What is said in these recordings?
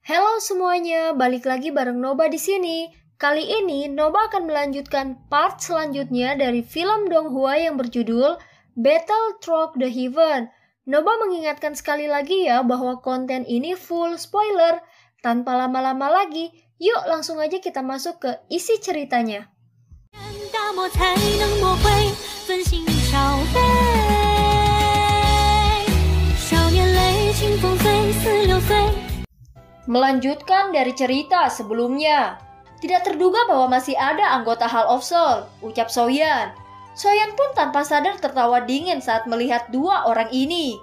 Halo semuanya, balik lagi bareng Noba di sini. Kali ini Noba akan melanjutkan part selanjutnya dari film Donghua yang berjudul Battle Through the Heaven. Noba mengingatkan sekali lagi ya bahwa konten ini full spoiler. Tanpa lama-lama lagi, yuk langsung aja kita masuk ke isi ceritanya. Melanjutkan dari cerita sebelumnya, tidak terduga bahwa masih ada anggota Hall of Soul, ucap Soyan. Soyan pun tanpa sadar tertawa dingin saat melihat dua orang ini.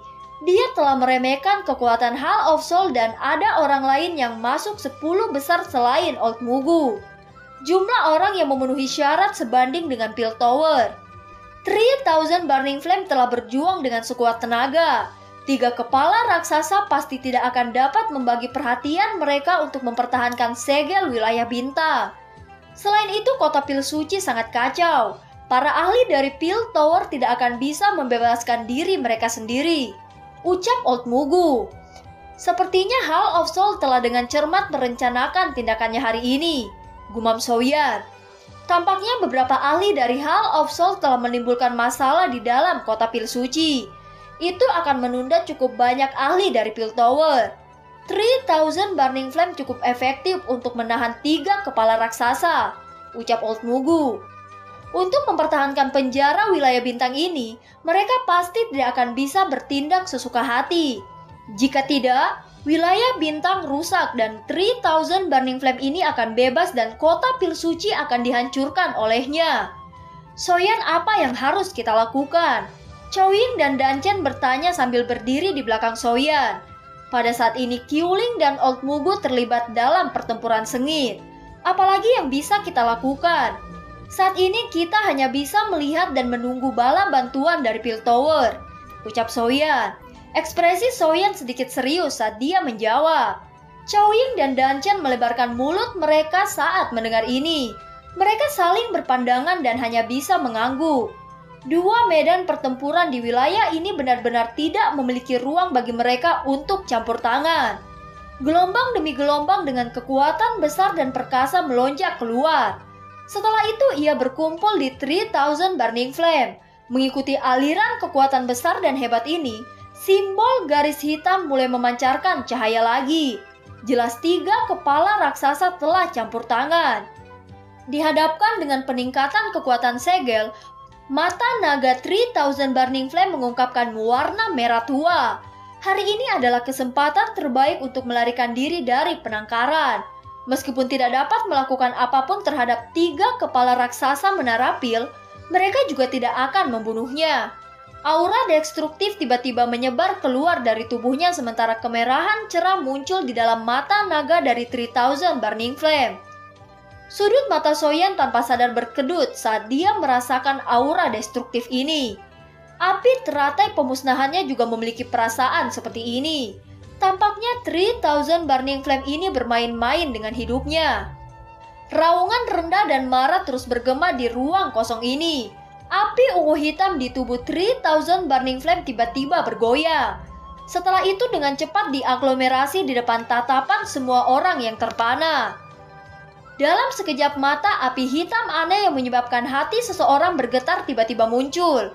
Dia telah meremehkan kekuatan Hall of Soul dan ada orang lain yang masuk 10 besar selain Old Mugu. Jumlah orang yang memenuhi syarat sebanding dengan Pil Tower. 3000 Burning Flame telah berjuang dengan sekuat tenaga. 3 kepala raksasa pasti tidak akan dapat membagi perhatian mereka untuk mempertahankan segel wilayah bintang. Selain itu, kota Pil Suci sangat kacau. Para ahli dari Pil Tower tidak akan bisa membebaskan diri mereka sendiri, ucap Old Mugu. Sepertinya Hall of Soul telah dengan cermat merencanakan tindakannya hari ini, gumam Soyan. Tampaknya beberapa ahli dari Hall of Soul telah menimbulkan masalah di dalam kota Pil Suci. Itu akan menunda cukup banyak ahli dari Pil Tower. 3000 Burning Flame cukup efektif untuk menahan 3 kepala raksasa, ucap Old Mugu. Untuk mempertahankan penjara wilayah bintang ini, mereka pasti tidak akan bisa bertindak sesuka hati. Jika tidak, wilayah bintang rusak dan 3000 Burning Flame ini akan bebas dan kota Pil Suci akan dihancurkan olehnya. Soyan, apa yang harus kita lakukan? Chowying dan Danchen bertanya sambil berdiri di belakang Soyan. Pada saat ini Qiuling dan Old Mugu terlibat dalam pertempuran sengit. Apalagi yang bisa kita lakukan? Saat ini kita hanya bisa melihat dan menunggu bala bantuan dari Pil Tower, ucap Soyan. Ekspresi Soyan sedikit serius saat dia menjawab. Chowying dan Danchen melebarkan mulut mereka saat mendengar ini. Mereka saling berpandangan dan hanya bisa mengangguk. Dua medan pertempuran di wilayah ini benar-benar tidak memiliki ruang bagi mereka untuk campur tangan. Gelombang demi gelombang dengan kekuatan besar dan perkasa melonjak keluar. Setelah itu ia berkumpul di 3000 Burning Flame. Mengikuti aliran kekuatan besar dan hebat ini, simbol garis hitam mulai memancarkan cahaya lagi. Jelas 3 kepala raksasa telah campur tangan. Dihadapkan dengan peningkatan kekuatan segel, mata naga 3000 Burning Flame mengungkapkan warna merah tua. Hari ini adalah kesempatan terbaik untuk melarikan diri dari penangkaran. Meskipun tidak dapat melakukan apapun terhadap 3 kepala raksasa menara Pil, mereka juga tidak akan membunuhnya. Aura destruktif tiba-tiba menyebar keluar dari tubuhnya sementara kemerahan cerah muncul di dalam mata naga dari 3000 Burning Flame. Sudut mata Soyan tanpa sadar berkedut saat dia merasakan aura destruktif ini. Api teratai pemusnahannya juga memiliki perasaan seperti ini. Tampaknya 3000 Burning Flame ini bermain-main dengan hidupnya. Raungan rendah dan marah terus bergema di ruang kosong ini. Api ungu hitam di tubuh 3000 Burning Flame tiba-tiba bergoyang. Setelah itu dengan cepat diaglomerasi di depan tatapan semua orang yang terpana. Dalam sekejap mata, api hitam aneh yang menyebabkan hati seseorang bergetar tiba-tiba muncul.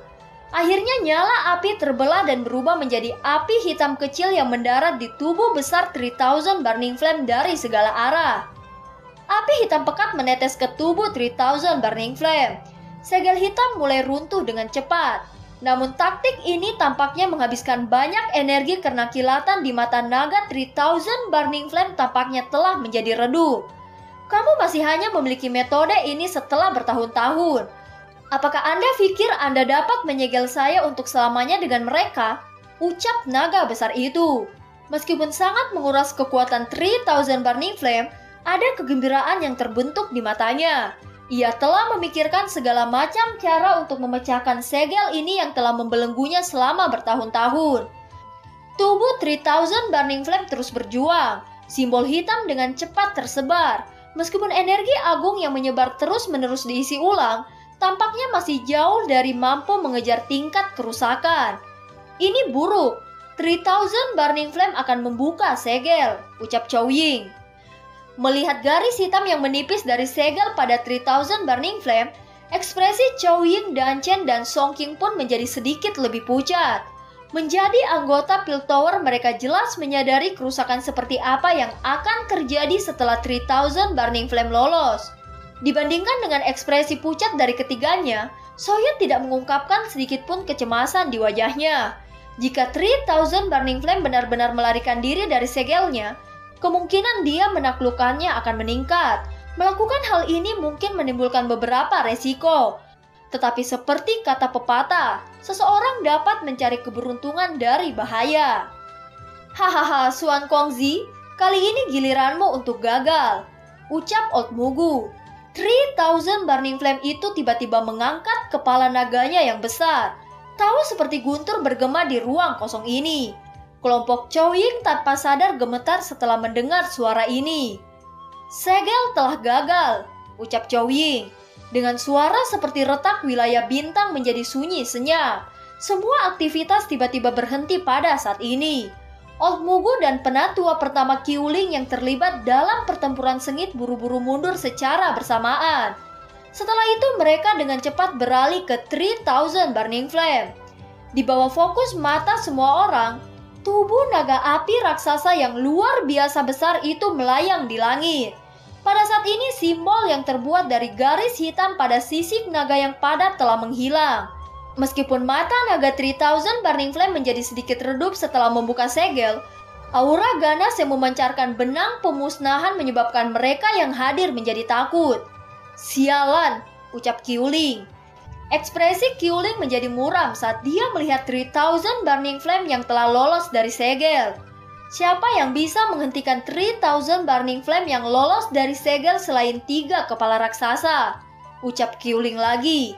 Akhirnya nyala api terbelah dan berubah menjadi api hitam kecil yang mendarat di tubuh besar 3000 Burning Flame dari segala arah. Api hitam pekat menetes ke tubuh 3000 Burning Flame. Segel hitam mulai runtuh dengan cepat. Namun taktik ini tampaknya menghabiskan banyak energi karena kilatan di mata naga 3000 Burning Flame tampaknya telah menjadi redup. Kamu masih hanya memiliki metode ini setelah bertahun-tahun. Apakah Anda pikir Anda dapat menyegel saya untuk selamanya dengan mereka? Ucap naga besar itu. Meskipun sangat menguras kekuatan 3000 Burning Flame, ada kegembiraan yang terbentuk di matanya. Ia telah memikirkan segala macam cara untuk memecahkan segel ini yang telah membelenggunya selama bertahun-tahun. Tubuh 3000 Burning Flame terus berjuang. Simbol hitam dengan cepat tersebar. Meskipun energi agung yang menyebar terus-menerus diisi ulang, tampaknya masih jauh dari mampu mengejar tingkat kerusakan. Ini buruk. 3000 Burning Flame akan membuka segel, ucap Chow Ying. Melihat garis hitam yang menipis dari segel pada 3000 Burning Flame, ekspresi Chow Ying, Dan Chen, dan Song Qing pun menjadi sedikit lebih pucat. Menjadi anggota Piltover, mereka jelas menyadari kerusakan seperti apa yang akan terjadi setelah 3000 Burning Flame lolos. Dibandingkan dengan ekspresi pucat dari ketiganya, Soyeon tidak mengungkapkan sedikit pun kecemasan di wajahnya. Jika 3000 Burning Flame benar-benar melarikan diri dari segelnya, kemungkinan dia menaklukkannya akan meningkat. Melakukan hal ini mungkin menimbulkan beberapa resiko. Tetapi seperti kata pepatah, seseorang dapat mencari keberuntungan dari bahaya. Hahaha, Suan Kongzi, kali ini giliranmu untuk gagal, ucap Old Mugu. 3000 Burning Flame itu tiba-tiba mengangkat kepala naganya yang besar. Tahu seperti guntur bergema di ruang kosong ini. Kelompok Chow Ying tanpa sadar gemetar setelah mendengar suara ini. Segel telah gagal, ucap Chow Ying. Dengan suara seperti retak wilayah bintang menjadi sunyi senyap. Semua aktivitas tiba-tiba berhenti pada saat ini. Old Mugu dan penatua pertama Qiuling yang terlibat dalam pertempuran sengit buru-buru mundur secara bersamaan. Setelah itu mereka dengan cepat beralih ke 3000 Burning Flame. Di bawah fokus mata semua orang, tubuh naga api raksasa yang luar biasa besar itu melayang di langit. Pada saat ini simbol yang terbuat dari garis hitam pada sisik naga yang padat telah menghilang. Meskipun mata naga 3000 Burning Flame menjadi sedikit redup setelah membuka segel, aura ganas yang memancarkan benang pemusnahan menyebabkan mereka yang hadir menjadi takut. Sialan, ucap Qiuling. Ekspresi Qiuling menjadi muram saat dia melihat 3000 Burning Flame yang telah lolos dari segel. Siapa yang bisa menghentikan 3000 Burning Flame yang lolos dari segel selain 3 kepala raksasa? Ucap Qiuling lagi.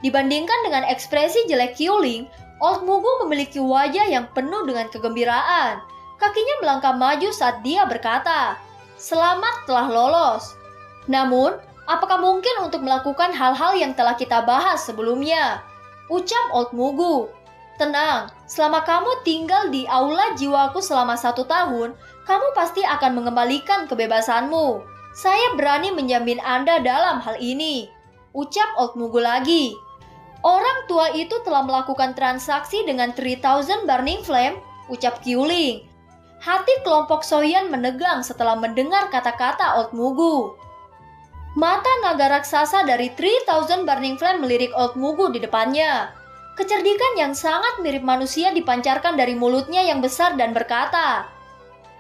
Dibandingkan dengan ekspresi jelek Qiuling, Old Mugu memiliki wajah yang penuh dengan kegembiraan. Kakinya melangkah maju saat dia berkata, "Selamat telah lolos." Namun, apakah mungkin untuk melakukan hal-hal yang telah kita bahas sebelumnya? Ucap Old Mugu. Tenang, selama kamu tinggal di aula jiwaku selama 1 tahun, kamu pasti akan mengembalikan kebebasanmu. Saya berani menjamin Anda dalam hal ini. Ucap Old Mugu lagi. Orang tua itu telah melakukan transaksi dengan 3000 Burning Flame, ucap Qiuling. Hati kelompok Soyeon menegang setelah mendengar kata-kata Old Mugu. Mata naga raksasa dari 3000 Burning Flame melirik Old Mugu di depannya. Kecerdikan yang sangat mirip manusia dipancarkan dari mulutnya yang besar dan berkata,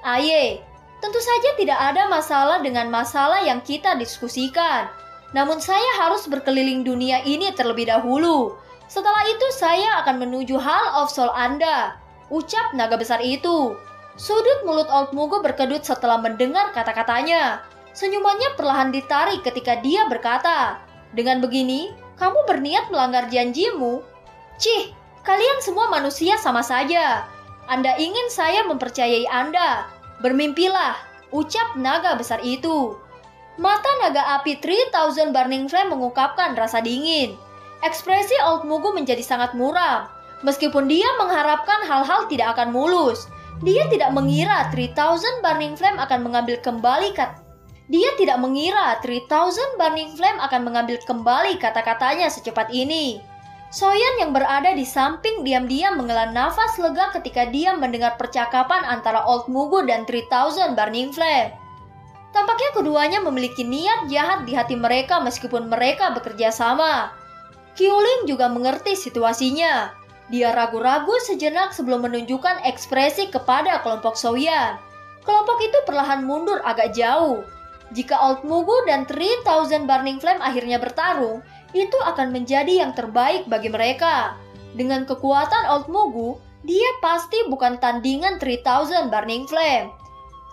"Aye, tentu saja tidak ada masalah dengan masalah yang kita diskusikan. Namun saya harus berkeliling dunia ini terlebih dahulu. Setelah itu saya akan menuju Hall of Soul Anda," ucap naga besar itu. Sudut mulut Old Mugu berkedut setelah mendengar kata-katanya. Senyumannya perlahan ditarik ketika dia berkata, "Dengan begini, kamu berniat melanggar janjimu?" "Cih, kalian semua manusia sama saja. Anda ingin saya mempercayai Anda? Bermimpilah," ucap naga besar itu. Mata naga api 3000 Burning Flame mengungkapkan rasa dingin. Ekspresi Old Mugu menjadi sangat muram. Meskipun dia mengharapkan hal-hal tidak akan mulus, dia tidak mengira 3000 Burning Flame akan mengambil kembali kata-katanya secepat ini. Soyeon yang berada di samping diam-diam menghela nafas lega ketika dia mendengar percakapan antara Old Mugu dan 3000 Burning Flame. Tampaknya keduanya memiliki niat jahat di hati mereka meskipun mereka bekerja sama. Qiuling juga mengerti situasinya. Dia ragu-ragu sejenak sebelum menunjukkan ekspresi kepada kelompok Soyeon. Kelompok itu perlahan mundur agak jauh. Jika Old Mugu dan 3000 Burning Flame akhirnya bertarung, itu akan menjadi yang terbaik bagi mereka. Dengan kekuatan Old Mugu, dia pasti bukan tandingan 3000 Burning Flame.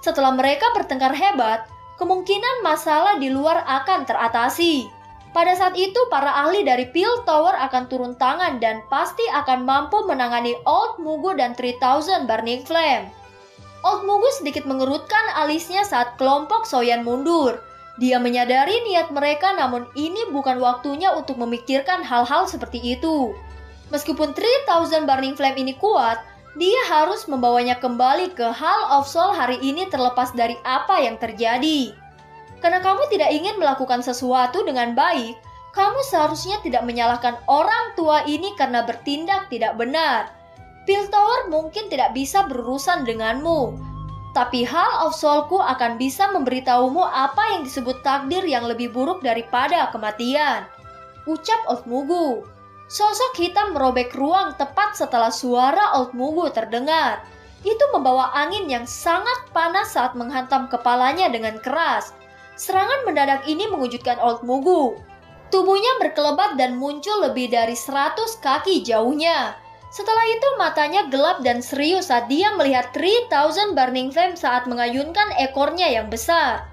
Setelah mereka bertengkar hebat, kemungkinan masalah di luar akan teratasi. Pada saat itu, para ahli dari Piltover akan turun tangan dan pasti akan mampu menangani Old Mugu dan 3000 Burning Flame. Old Mugu sedikit mengerutkan alisnya saat kelompok Soyeon mundur. Dia menyadari niat mereka, namun ini bukan waktunya untuk memikirkan hal-hal seperti itu. Meskipun 3000 Burning Flame ini kuat, Dia harus membawanya kembali ke Hall of Soul hari ini terlepas dari apa yang terjadi. Karena kamu tidak ingin melakukan sesuatu dengan baik, kamu seharusnya tidak menyalahkan orang tua ini karena bertindak tidak benar. Piltover mungkin tidak bisa berurusan denganmu, tapi Hall of Soul-ku akan bisa memberitahumu apa yang disebut takdir yang lebih buruk daripada kematian, ucap Old Mugu. Sosok hitam merobek ruang tepat setelah suara Old Mugu terdengar. Itu membawa angin yang sangat panas saat menghantam kepalanya dengan keras. Serangan mendadak ini mengejutkan Old Mugu. Tubuhnya berkelebat dan muncul lebih dari 100 kaki jauhnya. Setelah itu matanya gelap dan serius saat dia melihat 3000 Burning Flame saat mengayunkan ekornya yang besar.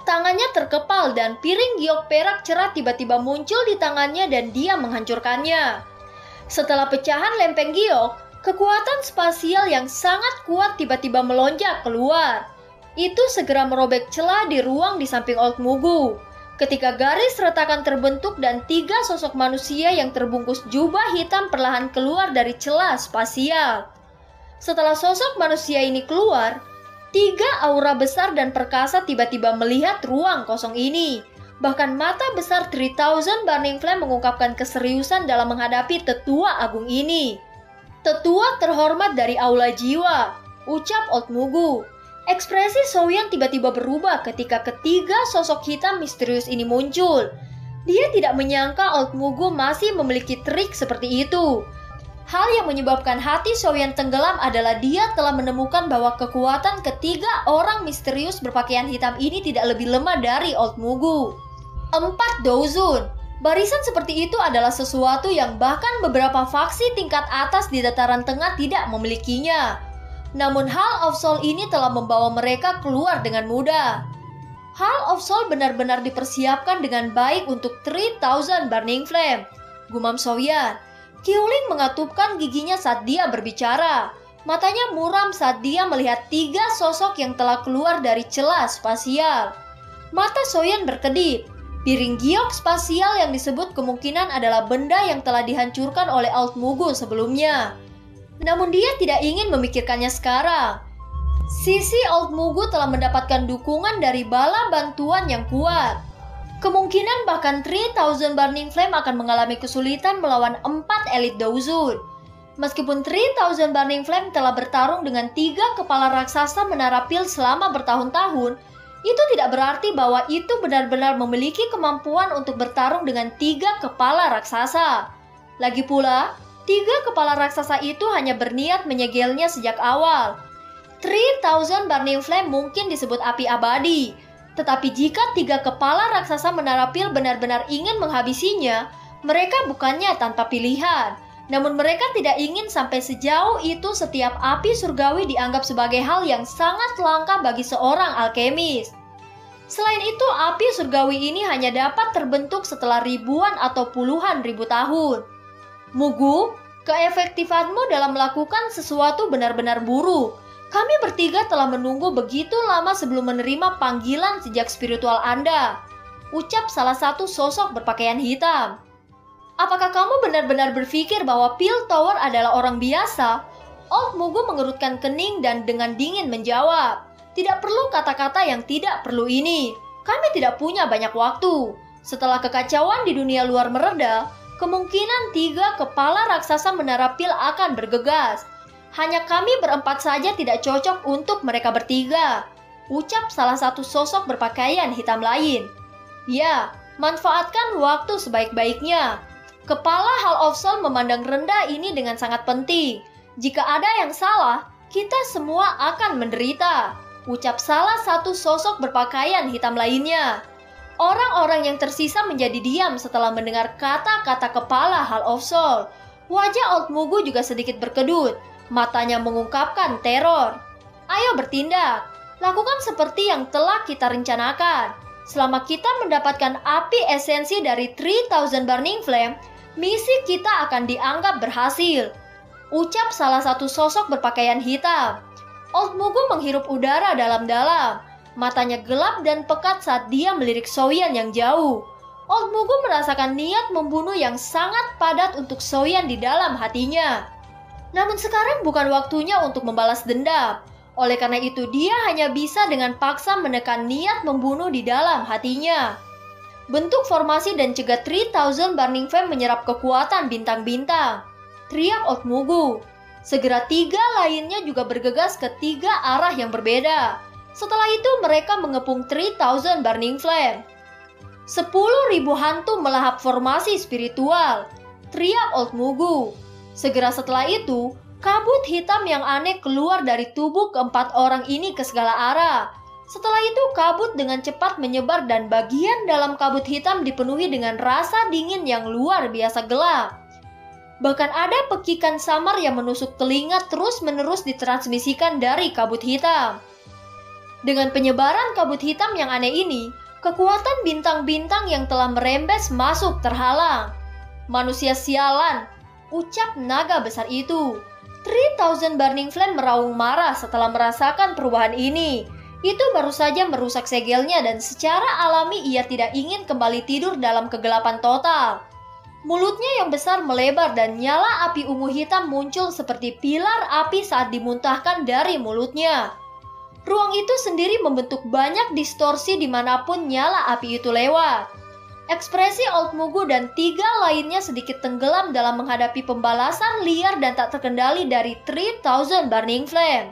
Tangannya terkepal dan piring giok perak cerah tiba-tiba muncul di tangannya dan dia menghancurkannya. Setelah pecahan lempeng giok, kekuatan spasial yang sangat kuat tiba-tiba melonjak keluar. Itu segera merobek celah di ruang di samping Old Mugu. Ketika garis retakan terbentuk dan 3 sosok manusia yang terbungkus jubah hitam perlahan keluar dari celah spasial. Setelah sosok manusia ini keluar, 3 aura besar dan perkasa tiba-tiba melihat ruang kosong ini. Bahkan mata besar 3000 Burning Flame mengungkapkan keseriusan dalam menghadapi tetua agung ini. Tetua terhormat dari Aula Jiwa, ucap Old Mugu. Ekspresi Soyan tiba-tiba berubah ketika ketiga sosok hitam misterius ini muncul. Dia tidak menyangka Old Mugu masih memiliki trik seperti itu. Hal yang menyebabkan hati Soyan tenggelam adalah dia telah menemukan bahwa kekuatan ketiga orang misterius berpakaian hitam ini tidak lebih lemah dari Old Mugu. 4 Dozun. Barisan seperti itu adalah sesuatu yang bahkan beberapa faksi tingkat atas di dataran tengah tidak memilikinya. Namun Hall of Soul ini telah membawa mereka keluar dengan mudah. Hall of Soul benar-benar dipersiapkan dengan baik untuk 3000 Burning Flame, gumam Soyan. Qiuling mengatupkan giginya saat dia berbicara. Matanya muram saat dia melihat 3 sosok yang telah keluar dari celah spasial. Mata Soyan berkedip. Piring giok spasial yang disebut kemungkinan adalah benda yang telah dihancurkan oleh Old Mugu sebelumnya. Namun dia tidak ingin memikirkannya sekarang. Sisi Old Mugu telah mendapatkan dukungan dari bala bantuan yang kuat. Kemungkinan bahkan 3000 Burning Flame akan mengalami kesulitan melawan 4 Elite Dozun. Meskipun 3000 Burning Flame telah bertarung dengan 3 kepala raksasa Menara Pil selama bertahun-tahun, itu tidak berarti bahwa itu benar-benar memiliki kemampuan untuk bertarung dengan 3 kepala raksasa. Lagi pula, 3 kepala raksasa itu hanya berniat menyegelnya sejak awal. 3000 Burning Flame mungkin disebut api abadi. Tetapi jika 3 kepala raksasa Menara Pil benar-benar ingin menghabisinya, mereka bukannya tanpa pilihan. Namun mereka tidak ingin sampai sejauh itu setiap api surgawi dianggap sebagai hal yang sangat langka bagi seorang alkemis. Selain itu, api surgawi ini hanya dapat terbentuk setelah ribuan atau puluhan ribu tahun. Mugu, keefektifanmu dalam melakukan sesuatu benar-benar buruk. Kami bertiga telah menunggu begitu lama sebelum menerima panggilan sejak spiritual Anda, ucap salah satu sosok berpakaian hitam. Apakah kamu benar-benar berpikir bahwa Piltover adalah orang biasa? Old Mugu mengerutkan kening dan dengan dingin menjawab, tidak perlu kata-kata yang tidak perlu ini. Kami tidak punya banyak waktu. Setelah kekacauan di dunia luar mereda, kemungkinan 3 kepala raksasa Menara Pil akan bergegas. Hanya kami berempat saja tidak cocok untuk mereka bertiga, ucap salah satu sosok berpakaian hitam lain. Ya, manfaatkan waktu sebaik-baiknya. Kepala Hall of Soul memandang rendah ini dengan sangat penting. Jika ada yang salah, kita semua akan menderita, ucap salah satu sosok berpakaian hitam lainnya. Orang-orang yang tersisa menjadi diam setelah mendengar kata-kata kepala Hall of Soul. Wajah Old Mugu juga sedikit berkedut. Matanya mengungkapkan teror. Ayo bertindak. Lakukan seperti yang telah kita rencanakan. Selama kita mendapatkan api esensi dari 3000 Burning Flame, misi kita akan dianggap berhasil, ucap salah satu sosok berpakaian hitam. Old Mugu menghirup udara dalam-dalam. Matanya gelap dan pekat saat dia melirik Soyan yang jauh. Old Mugu merasakan niat membunuh yang sangat padat untuk Soyan di dalam hatinya. Namun sekarang bukan waktunya untuk membalas dendam. Oleh karena itu dia hanya bisa dengan paksa menekan niat membunuh di dalam hatinya. Bentuk formasi dan cegat 3000 Burning Flame menyerap kekuatan bintang-bintang. Teriak Old-Mugu. Segera 3 lainnya juga bergegas ke 3 arah yang berbeda. Setelah itu mereka mengepung 3000 Burning Flame. 10.000 hantu melahap formasi spiritual. Teriak Old-Mugu. Segera setelah itu, kabut hitam yang aneh keluar dari tubuh keempat orang ini ke segala arah. Setelah itu kabut dengan cepat menyebar dan bagian dalam kabut hitam dipenuhi dengan rasa dingin yang luar biasa gelap. Bahkan ada pekikan samar yang menusuk telinga terus-menerus ditransmisikan dari kabut hitam. Dengan penyebaran kabut hitam yang aneh ini, kekuatan bintang-bintang yang telah merembes masuk terhalang. Manusia sialan, ucap naga besar itu. 3000 Burning Flame meraung marah setelah merasakan perubahan ini. Itu baru saja merusak segelnya dan secara alami ia tidak ingin kembali tidur dalam kegelapan total. Mulutnya yang besar melebar dan nyala api ungu hitam muncul seperti pilar api saat dimuntahkan dari mulutnya. Ruang itu sendiri membentuk banyak distorsi dimanapun nyala api itu lewat. Ekspresi Old-Mugu dan 3 lainnya sedikit tenggelam dalam menghadapi pembalasan liar dan tak terkendali dari 3000 Burning Flame.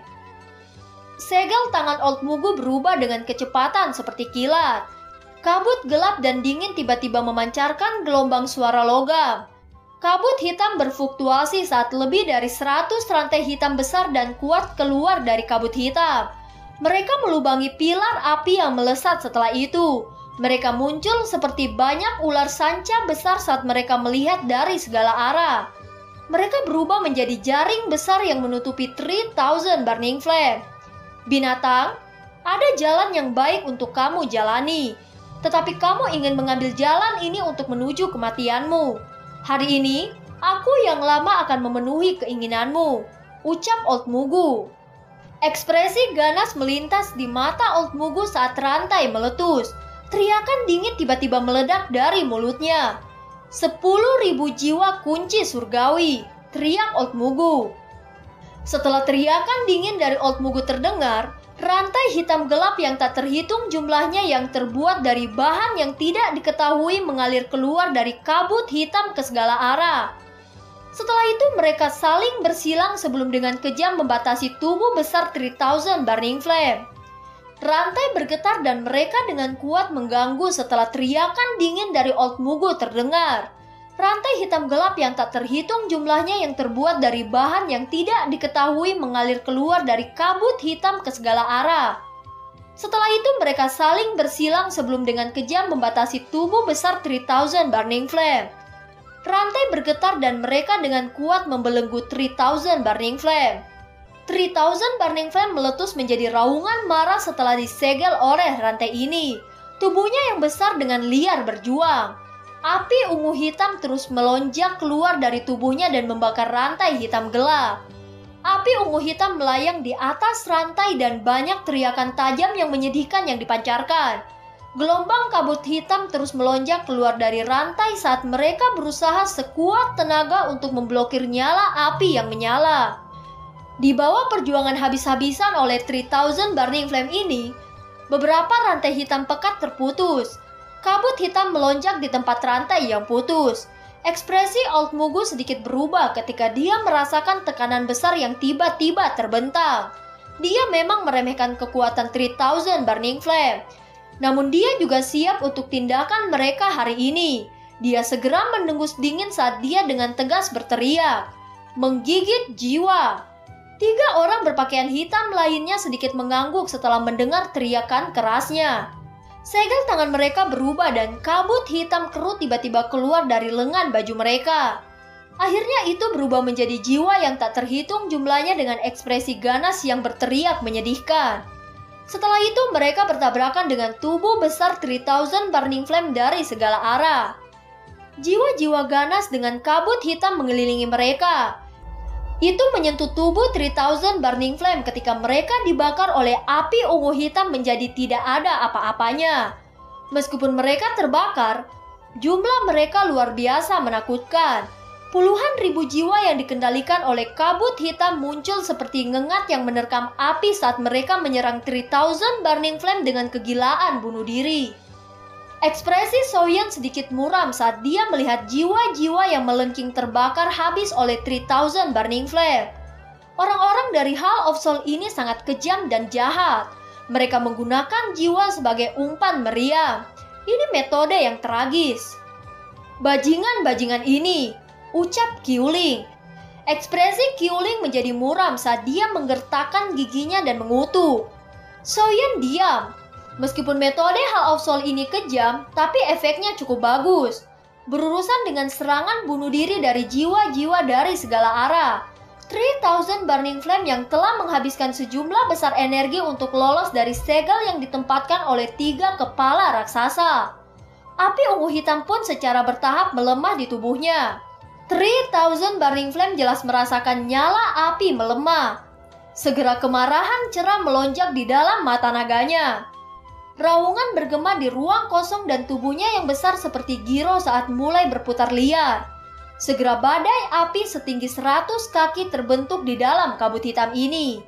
Segel tangan Old-Mugu berubah dengan kecepatan seperti kilat. Kabut gelap dan dingin tiba-tiba memancarkan gelombang suara logam. Kabut hitam berfluktuasi saat lebih dari 100 rantai hitam besar dan kuat keluar dari kabut hitam. Mereka melubangi pilar api yang melesat setelah itu. Mereka muncul seperti banyak ular sanca besar saat mereka melihat dari segala arah. Mereka berubah menjadi jaring besar yang menutupi 3000 Burning Flame. Binatang, ada jalan yang baik untuk kamu jalani. Tetapi kamu ingin mengambil jalan ini untuk menuju kematianmu. Hari ini, aku yang lama akan memenuhi keinginanmu, ucap Old-Mugu. Ekspresi ganas melintas di mata Old-Mugu saat rantai meletus. Teriakan dingin tiba-tiba meledak dari mulutnya. 10.000 jiwa kunci surgawi, teriak Old-Mugu. Setelah teriakan dingin dari Old-Mugu terdengar, rantai hitam gelap yang tak terhitung jumlahnya yang terbuat dari bahan yang tidak diketahui mengalir keluar dari kabut hitam ke segala arah. Setelah itu mereka saling bersilang sebelum dengan kejam membatasi tubuh besar 3000 Burning Flame. Rantai bergetar dan mereka dengan kuat mengganggu setelah teriakan dingin dari Old-Mugu terdengar. Rantai hitam gelap yang tak terhitung jumlahnya yang terbuat dari bahan yang tidak diketahui mengalir keluar dari kabut hitam ke segala arah. Setelah itu mereka saling bersilang sebelum dengan kejam membatasi tubuh besar 3000 Burning Flame. Rantai bergetar dan mereka dengan kuat membelenggu 3000 Burning Flame. 3000 Burning Flame meletus menjadi raungan marah setelah disegel oleh rantai ini. Tubuhnya yang besar dengan liar berjuang. Api ungu hitam terus melonjak keluar dari tubuhnya dan membakar rantai hitam gelap. Api ungu hitam melayang di atas rantai dan banyak teriakan tajam yang menyedihkan yang dipancarkan. Gelombang kabut hitam terus melonjak keluar dari rantai saat mereka berusaha sekuat tenaga untuk memblokir nyala api yang menyala. Di bawah perjuangan habis-habisan oleh 3000 Burning Flame ini, beberapa rantai hitam pekat terputus. Kabut hitam melonjak di tempat rantai yang putus. Ekspresi Old-Mugu sedikit berubah ketika dia merasakan tekanan besar yang tiba-tiba terbentang. Dia memang meremehkan kekuatan 3000 Burning Flame. Namun dia juga siap untuk tindakan mereka hari ini. Dia segera mendengus dingin saat dia dengan tegas berteriak, "Menggigit jiwa!" 3 orang berpakaian hitam lainnya sedikit mengangguk setelah mendengar teriakan kerasnya. Segel tangan mereka berubah dan kabut hitam kerut tiba-tiba keluar dari lengan baju mereka. Akhirnya itu berubah menjadi jiwa yang tak terhitung jumlahnya dengan ekspresi ganas yang berteriak menyedihkan. Setelah itu mereka bertabrakan dengan tubuh besar 3000 Burning Flame dari segala arah. Jiwa-jiwa ganas dengan kabut hitam mengelilingi mereka. Itu menyentuh tubuh 3000 Burning Flame ketika mereka dibakar oleh api ungu hitam menjadi tidak ada apa-apanya. Meskipun mereka terbakar, jumlah mereka luar biasa menakutkan. Puluhan ribu jiwa yang dikendalikan oleh kabut hitam muncul seperti ngengat yang menerkam api saat mereka menyerang 3000 Burning Flame dengan kegilaan bunuh diri. Ekspresi Soyeon sedikit muram saat dia melihat jiwa-jiwa yang melengking terbakar habis oleh 3000 Burning Flame. Orang-orang dari Hall of Soul ini sangat kejam dan jahat. Mereka menggunakan jiwa sebagai umpan meriam. Ini metode yang tragis. Bajingan-bajingan ini, ucap Kyu-Ling. Ekspresi Kyu-Ling menjadi muram saat dia menggertakkan giginya dan mengutuk. Soyeon diam. Meskipun metode Hall of Soul ini kejam, tapi efeknya cukup bagus. Berurusan dengan serangan bunuh diri dari jiwa-jiwa dari segala arah. 3000 Burning Flame yang telah menghabiskan sejumlah besar energi untuk lolos dari segel yang ditempatkan oleh 3 kepala raksasa. Api ungu hitam pun secara bertahap melemah di tubuhnya. 3000 Burning Flame jelas merasakan nyala api melemah. Segera kemarahan cerah melonjak di dalam mata naganya. Raungan bergema di ruang kosong dan tubuhnya yang besar seperti Giro saat mulai berputar liar. Segera badai api setinggi 100 kaki terbentuk di dalam kabut hitam ini.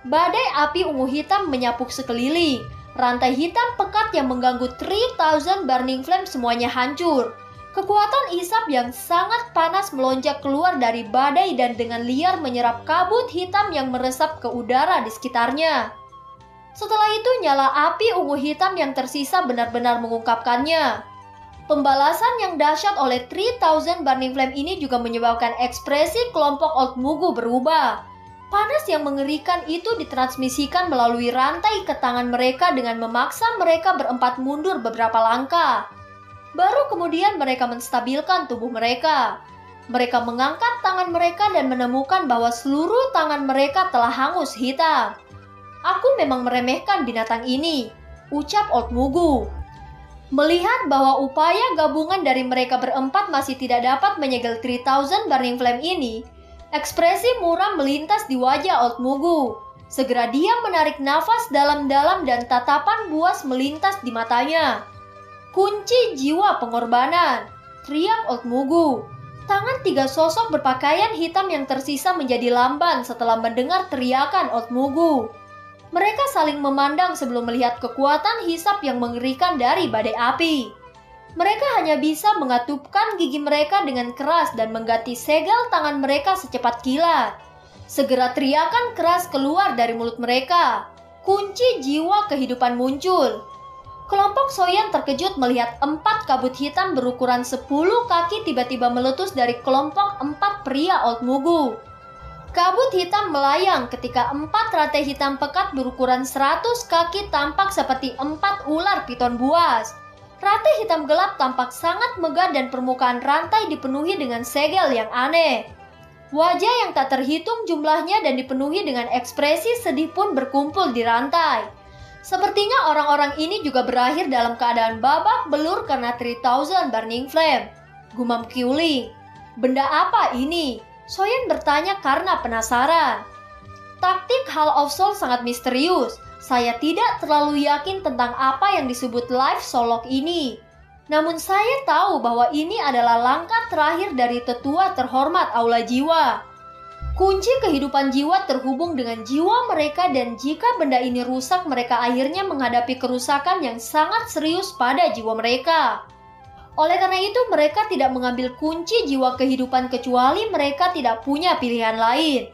Badai api ungu hitam menyapuk sekeliling. Rantai hitam pekat yang mengganggu 3000 Burning Flame semuanya hancur. Kekuatan isap yang sangat panas melonjak keluar dari badai dan dengan liar menyerap kabut hitam yang meresap ke udara di sekitarnya. Setelah itu nyala api ungu hitam yang tersisa benar-benar mengungkapkannya. Pembalasan yang dahsyat oleh 3000 Burning Flame ini juga menyebabkan ekspresi kelompok Old Mugu berubah. Panas yang mengerikan itu ditransmisikan melalui rantai ke tangan mereka dengan memaksa mereka berempat mundur beberapa langkah. Baru kemudian mereka menstabilkan tubuh mereka. Mereka mengangkat tangan mereka dan menemukan bahwa seluruh tangan mereka telah hangus hitam. Aku memang meremehkan binatang ini, ucap Old Mugu. Melihat bahwa upaya gabungan dari mereka berempat masih tidak dapat menyegel 3000 Burning Flame ini, ekspresi muram melintas di wajah Old Mugu. Segera dia menarik nafas dalam-dalam dan tatapan buas melintas di matanya. Kunci jiwa pengorbanan, teriak Old Mugu. Tangan 3 sosok berpakaian hitam yang tersisa menjadi lamban setelah mendengar teriakan Old Mugu. Mereka saling memandang sebelum melihat kekuatan hisap yang mengerikan dari badai api. Mereka hanya bisa mengatupkan gigi mereka dengan keras dan mengganti segel tangan mereka secepat kilat. Segera teriakan keras keluar dari mulut mereka. Kunci jiwa kehidupan muncul. Kelompok Soyeon terkejut melihat 4 kabut hitam berukuran 10 kaki tiba-tiba meletus dari kelompok 4 pria Old Mugu. Kabut hitam melayang ketika 4 rantai hitam pekat berukuran 100 kaki tampak seperti 4 ular piton buas. Rantai hitam gelap tampak sangat megah dan permukaan rantai dipenuhi dengan segel yang aneh. Wajah yang tak terhitung jumlahnya dan dipenuhi dengan ekspresi sedih pun berkumpul di rantai. Sepertinya orang-orang ini juga berakhir dalam keadaan babak belur karena 3000 Burning Flame. Gumam Kyu-Ling. Benda apa ini? Soyeon bertanya karena penasaran. Taktik Hall of Soul sangat misterius. Saya tidak terlalu yakin tentang apa yang disebut Life Soul Lock ini. Namun saya tahu bahwa ini adalah langkah terakhir dari tetua terhormat Aula Jiwa. Kunci kehidupan jiwa terhubung dengan jiwa mereka dan jika benda ini rusak mereka akhirnya menghadapi kerusakan yang sangat serius pada jiwa mereka. Oleh karena itu mereka tidak mengambil kunci jiwa kehidupan kecuali mereka tidak punya pilihan lain.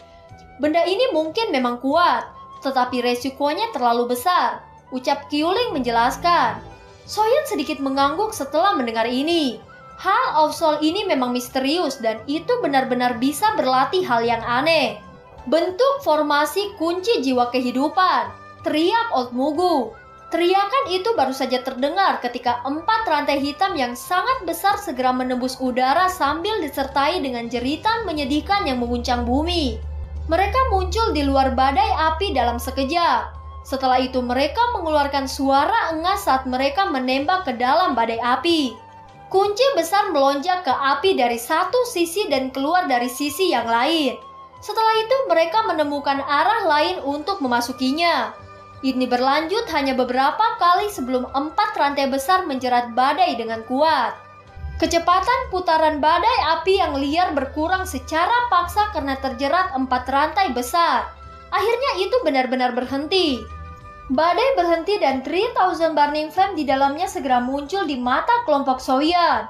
Benda ini mungkin memang kuat, tetapi resikonya terlalu besar, ucap Kyu-Ling menjelaskan. Soyeon sedikit mengangguk setelah mendengar ini. Hall of Soul ini memang misterius dan itu benar-benar bisa berlatih hal yang aneh. Bentuk formasi kunci jiwa kehidupan, teriak Old Mugu. Teriakan itu baru saja terdengar ketika 4 rantai hitam yang sangat besar segera menembus udara sambil disertai dengan jeritan menyedihkan yang mengguncang bumi. Mereka muncul di luar badai api dalam sekejap. Setelah itu mereka mengeluarkan suara engas saat mereka menembak ke dalam badai api. Kunci besar melonjak ke api dari satu sisi dan keluar dari sisi yang lain. Setelah itu mereka menemukan arah lain untuk memasukinya. Ini berlanjut hanya beberapa kali sebelum 4 rantai besar menjerat badai dengan kuat. Kecepatan putaran badai api yang liar berkurang secara paksa karena terjerat 4 rantai besar. Akhirnya itu benar-benar berhenti. Badai berhenti dan 3000 Burning Flame di dalamnya segera muncul di mata kelompok Soyan.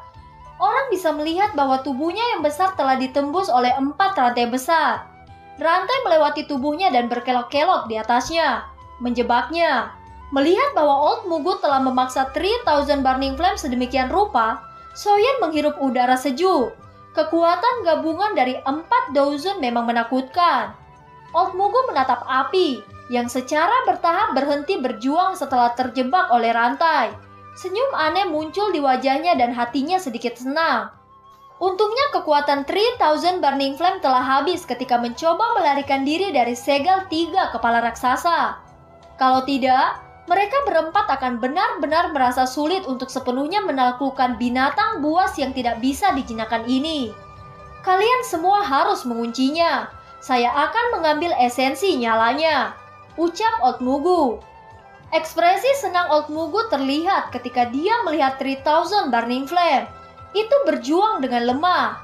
Orang bisa melihat bahwa tubuhnya yang besar telah ditembus oleh 4 rantai besar. Rantai melewati tubuhnya dan berkelok-kelok di atasnya, menjebaknya. Melihat bahwa Old Mugu telah memaksa 3000 Burning Flame sedemikian rupa, Soyan menghirup udara sejuk. Kekuatan gabungan dari 4 Douzun memang menakutkan. Old Mugu menatap api, yang secara bertahap berhenti berjuang setelah terjebak oleh rantai. Senyum aneh muncul di wajahnya dan hatinya sedikit senang. Untungnya kekuatan 3000 Burning Flame telah habis ketika mencoba melarikan diri dari segel 3 kepala raksasa. Kalau tidak, mereka berempat akan benar-benar merasa sulit untuk sepenuhnya menaklukkan binatang buas yang tidak bisa dijinakan ini. Kalian semua harus menguncinya. Saya akan mengambil esensi nyalanya, ucap Old Mugu. Ekspresi senang Old Mugu terlihat ketika dia melihat 3000 Burning Flame. Itu berjuang dengan lemah.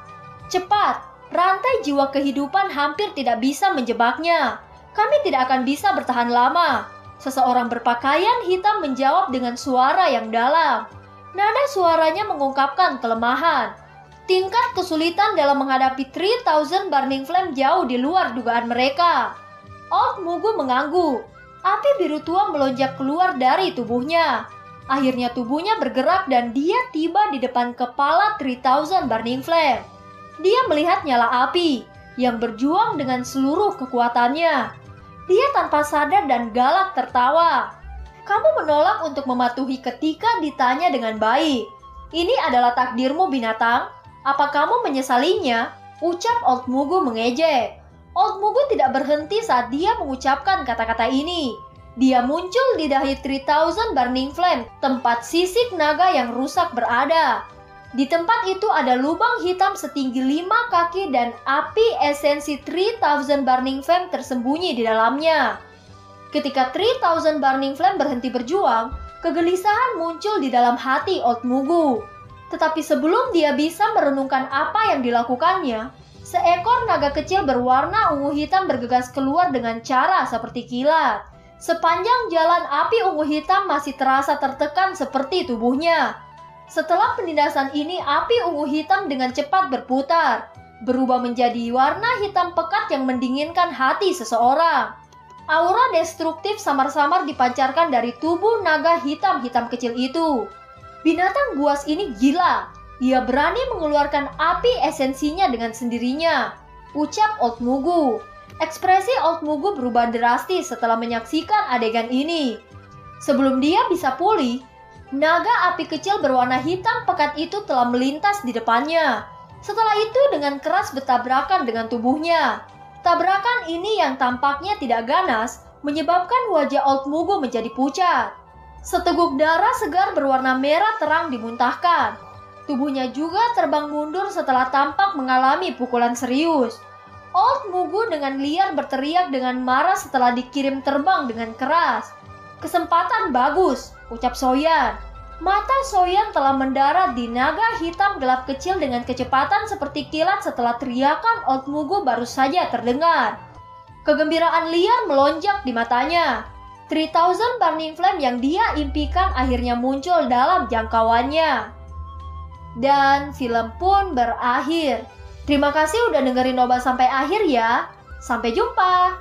Cepat, rantai jiwa kehidupan hampir tidak bisa menjebaknya. Kami tidak akan bisa bertahan lama. Seseorang berpakaian hitam menjawab dengan suara yang dalam. Nada suaranya mengungkapkan kelemahan. Tingkat kesulitan dalam menghadapi 3000 Burning Flame jauh di luar dugaan mereka. Old Mugu mengangguk. Api biru tua melonjak keluar dari tubuhnya. Akhirnya tubuhnya bergerak dan dia tiba di depan kepala 3000 Burning Flame. Dia melihat nyala api yang berjuang dengan seluruh kekuatannya. Dia tanpa sadar dan galak tertawa. Kamu menolak untuk mematuhi ketika ditanya dengan baik. Ini adalah takdirmu, binatang. Apa kamu menyesalinya? Ucap Old Mugu mengejek. Old Mugu tidak berhenti saat dia mengucapkan kata-kata ini. Dia muncul di dahi 3000 Burning Flame, tempat sisik naga yang rusak berada. Di tempat itu ada lubang hitam setinggi 5 kaki dan api esensi 3000 Burning Flame tersembunyi di dalamnya. Ketika 3000 Burning Flame berhenti berjuang, kegelisahan muncul di dalam hati Old Mugu. Tetapi sebelum dia bisa merenungkan apa yang dilakukannya, seekor naga kecil berwarna ungu hitam bergegas keluar dengan cara seperti kilat. Sepanjang jalan api ungu hitam masih terasa tertekan seperti tubuhnya. Setelah penindasan ini, api ungu hitam dengan cepat berputar, berubah menjadi warna hitam pekat yang mendinginkan hati seseorang. Aura destruktif samar-samar dipancarkan dari tubuh naga hitam-hitam kecil itu. Binatang buas ini gila. Ia berani mengeluarkan api esensinya dengan sendirinya, ucap Old Mugu. Ekspresi Old Mugu berubah drastis setelah menyaksikan adegan ini. Sebelum dia bisa pulih, naga api kecil berwarna hitam pekat itu telah melintas di depannya. Setelah itu dengan keras bertabrakan dengan tubuhnya. Tabrakan ini yang tampaknya tidak ganas menyebabkan wajah Old Mugu menjadi pucat. Seteguk darah segar berwarna merah terang dimuntahkan. Tubuhnya juga terbang mundur setelah tampak mengalami pukulan serius. Old Mugu dengan liar berteriak dengan marah setelah dikirim terbang dengan keras. Kesempatan bagus, ucap Soyan. Mata Soyan telah mendarat di naga hitam gelap kecil dengan kecepatan seperti kilat setelah teriakan Old Mugu baru saja terdengar. Kegembiraan liar melonjak di matanya. 3000 Burning Flame yang dia impikan akhirnya muncul dalam jangkauannya. Dan film pun berakhir. Terima kasih udah dengerin Noba sampai akhir ya. Sampai jumpa.